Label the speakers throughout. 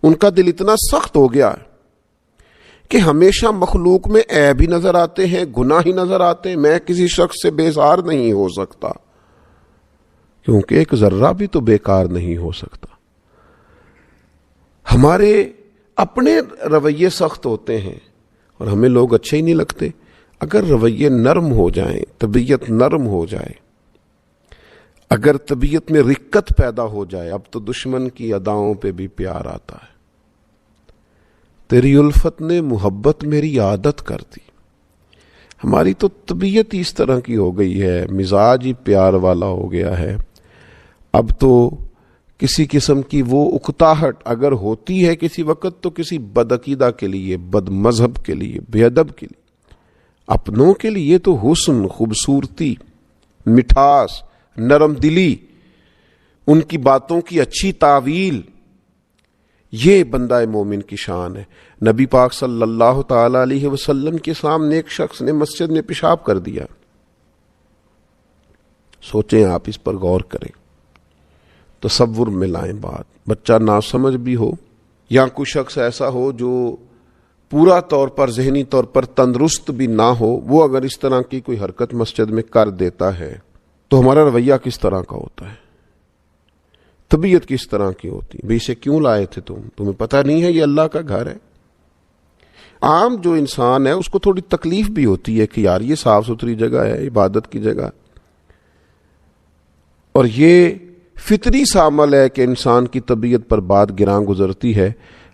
Speaker 1: ان کا دل اتنا سخت ہو گیا ہے کہ ہمیشہ مخلوق میں عیب ہی نظر آتے ہیں، گناہ ہی نظر آتے ہیں. میں کسی شخص سے بیزار نہیں ہو سکتا، کیونکہ ایک ذرہ بھی تو بیکار نہیں ہو سکتا. ہمارے اپنے رویے سخت ہوتے ہیں اور ہمیں لوگ اچھے ہی نہیں لگتے. اگر رویے نرم ہو جائیں، طبیعت نرم ہو جائے، اگر طبیعت میں رقت پیدا ہو جائے، اب تو دشمن کی اداؤں پہ بھی پیار آتا ہے. تیری الفت نے محبت میری عادت کر دی. ہماری تو طبیعت ہی اس طرح کی ہو گئی ہے، مزاج ہی پیار والا ہو گیا ہے. اب تو کسی قسم کی وہ اکتاہٹ اگر ہوتی ہے کسی وقت تو کسی بدعقیدہ کے لیے، بد مذہب کے لیے، بے ادب کے لیے. اپنوں کے لیے تو حسن، خوبصورتی، مٹھاس، نرم دلی، ان کی باتوں کی اچھی تعویل، یہ بندہ مومن کی شان ہے. نبی پاک صلی اللہ تعالی علیہ وسلم کے سامنے ایک شخص نے مسجد میں پیشاب کر دیا. سوچیں آپ، اس پر غور کریں، تصور میں لائیں بات. بچہ ناسمجھ بھی ہو یا کوئی شخص ایسا ہو جو پورا طور پر ذہنی طور پر تندرست بھی نہ ہو، وہ اگر اس طرح کی کوئی حرکت مسجد میں کر دیتا ہے تو ہمارا رویہ کس طرح کا ہوتا ہے، طبیعت کس طرح کی ہوتی ہے. بھئی اسے کیوں لائے تھے تمہیں پتہ نہیں ہے یہ اللہ کا گھر ہے. عام جو انسان ہے اس کو تھوڑی تکلیف بھی ہوتی ہے کہ یار یہ صاف ستھری جگہ ہے، عبادت کی جگہ، اور یہ فطری سا عمل ہے کہ انسان کی طبیعت پر بات گراں گزرتی ہے.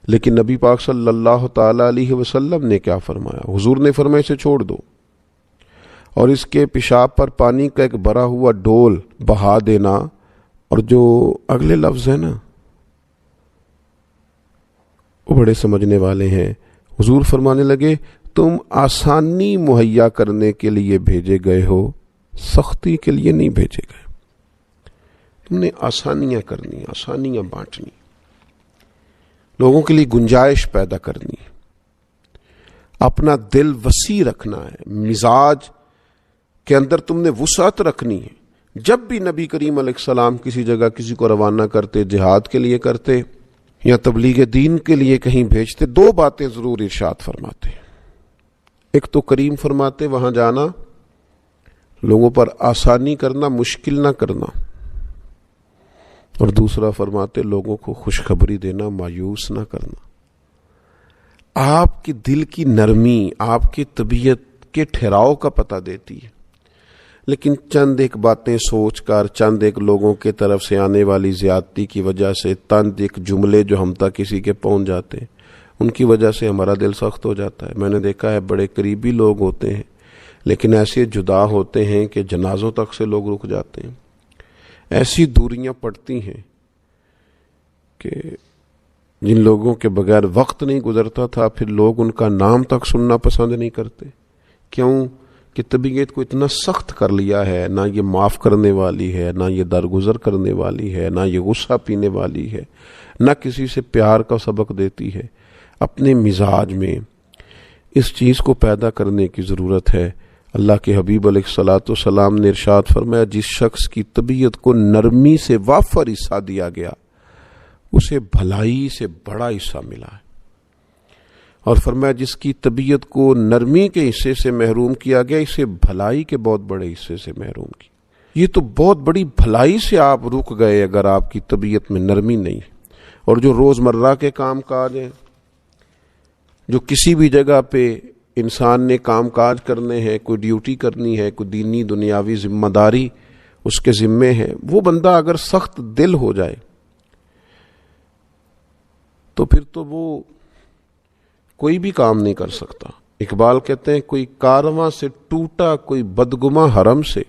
Speaker 1: لیکن نبی پاک صلی اللہ تعالی علیہ وسلم نے کیا فرمایا؟ حضور نے فرمایا اسے چھوڑ دو اور اس کے پیشاب پر پانی کا ایک بھرا ہوا ڈول بہا دینا. اور جو اگلے لفظ ہیں نا وہ بڑے سمجھنے والے ہیں. حضور فرمانے لگے تم آسانی مہیا کرنے کے لیے بھیجے گئے ہو، سختی کے لیے نہیں بھیجے گئے. تم نے آسانیاں کرنی، آسانیاں بانٹنی، لوگوں کے لیے گنجائش پیدا کرنی، اپنا دل وسیع رکھنا ہے، مزاج کے اندر تم نے وسعت رکھنی ہے. جب بھی نبی کریم علیہ السلام کسی جگہ کسی کو روانہ کرتے، جہاد کے لیے کرتے یا تبلیغ دین کے لیے کہیں بھیجتے، دو باتیں ضرور ارشاد فرماتے. ایک تو کریم فرماتے وہاں جانا، لوگوں پر آسانی کرنا، مشکل نہ کرنا، اور دوسرا فرماتے لوگوں کو خوشخبری دینا، مایوس نہ کرنا. آپ کی دل کی نرمی آپ کی طبیعت کے ٹھہراؤ کا پتہ دیتی ہے. لیکن چند ایک باتیں سوچ کر، چند ایک لوگوں کے طرف سے آنے والی زیادتی کی وجہ سے، چند ایک جملے جو ہم تک کسی کے پہنچ جاتے ہیں، ان کی وجہ سے ہمارا دل سخت ہو جاتا ہے. میں نے دیکھا ہے بڑے قریبی لوگ ہوتے ہیں لیکن ایسے جدا ہوتے ہیں کہ جنازوں تک سے لوگ رک جاتے ہیں. ایسی دوریاں پڑتی ہیں کہ جن لوگوں کے بغیر وقت نہیں گزرتا تھا، پھر لوگ ان کا نام تک سننا پسند نہیں کرتے. کیوں کہ طبیعت کو اتنا سخت کر لیا ہے، نہ یہ معاف کرنے والی ہے، نہ یہ درگزر کرنے والی ہے، نہ یہ غصہ پینے والی ہے، نہ کسی سے پیار کا سبق دیتی ہے. اپنے مزاج میں اس چیز کو پیدا کرنے کی ضرورت ہے. اللہ کے حبیب علیہ الصلوۃ والسلام نے ارشاد فرمایا جس شخص کی طبیعت کو نرمی سے وافر حصہ دیا گیا اسے بھلائی سے بڑا حصہ ملا ہے، اور فرمایا جس کی طبیعت کو نرمی کے حصے سے محروم کیا گیا اسے بھلائی کے بہت بڑے حصے سے محروم کیا. یہ تو بہت بڑی بھلائی سے آپ رک گئے اگر آپ کی طبیعت میں نرمی نہیں. اور جو روزمرہ کے کام کاج ہیں، جو کسی بھی جگہ پہ انسان نے کام کاج کرنے ہیں، کوئی ڈیوٹی کرنی ہے، کوئی دینی دنیاوی ذمہ داری اس کے ذمے ہے، وہ بندہ اگر سخت دل ہو جائے تو پھر تو وہ کوئی بھی کام نہیں کر سکتا. اقبال کہتے ہیں کوئی کارواں سے ٹوٹا کوئی بدگماں حرم سے،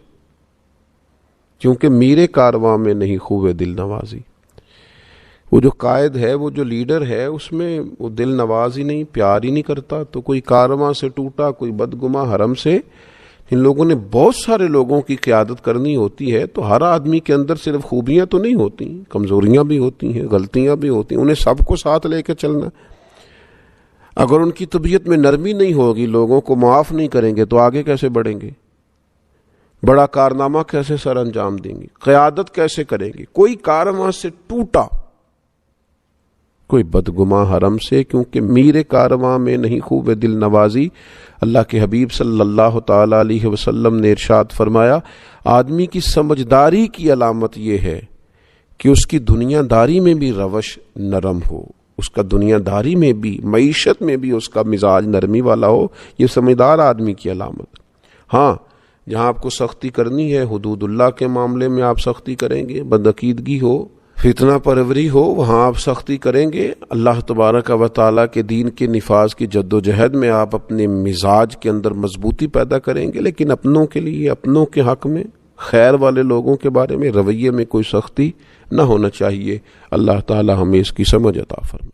Speaker 1: کیونکہ میرے کارواں میں نہیں خوب دل نوازی. وہ جو قائد ہے، وہ جو لیڈر ہے، اس میں وہ دل نواز ہی نہیں، پیار ہی نہیں کرتا. تو کوئی کارواں سے ٹوٹا کوئی بدگماں حرم سے، ان لوگوں نے بہت سارے لوگوں کی قیادت کرنی ہوتی ہے. تو ہر آدمی کے اندر صرف خوبیاں تو نہیں ہوتی، کمزوریاں بھی ہوتی ہیں، غلطیاں بھی ہوتی ہیں، انہیں سب کو ساتھ لے کے چلنا. اگر ان کی طبیعت میں نرمی نہیں ہوگی، لوگوں کو معاف نہیں کریں گے تو آگے کیسے بڑھیں گے؟ بڑا کارنامہ کیسے سر انجام دیں گے؟ قیادت کیسے کریں گے؟ کوئی کارواں سے ٹوٹا کوئی بدگماں حرم سے، کیونکہ میر کارواں میں نہیں خوب دل نوازی۔ اللہ کے حبیب صلی اللہ تعالی علیہ وسلم نے ارشاد فرمایا، آدمی کی سمجھداری کی علامت یہ ہے کہ اس کی دنیا داری میں بھی روش نرم ہو، اس کا دنیا داری میں بھی، معیشت میں بھی اس کا مزاج نرمی والا ہو۔ یہ سمجھدار آدمی کی علامت۔ ہاں، جہاں آپ کو سختی کرنی ہے، حدود اللہ کے معاملے میں آپ سختی کریں گے، بدعقیدگی ہو، فتنہ پروری ہو، وہاں آپ سختی کریں گے۔ اللہ تبارک و تعالیٰ کے دین کے نفاذ کی جد و جہد میں آپ اپنے مزاج کے اندر مضبوطی پیدا کریں گے، لیکن اپنوں کے لیے، اپنوں کے حق میں، خیر والے لوگوں کے بارے میں رویے میں کوئی سختی نہ ہونا چاہیے۔ اللہ تعالیٰ ہمیں اس کی سمجھ عطا فرمائے۔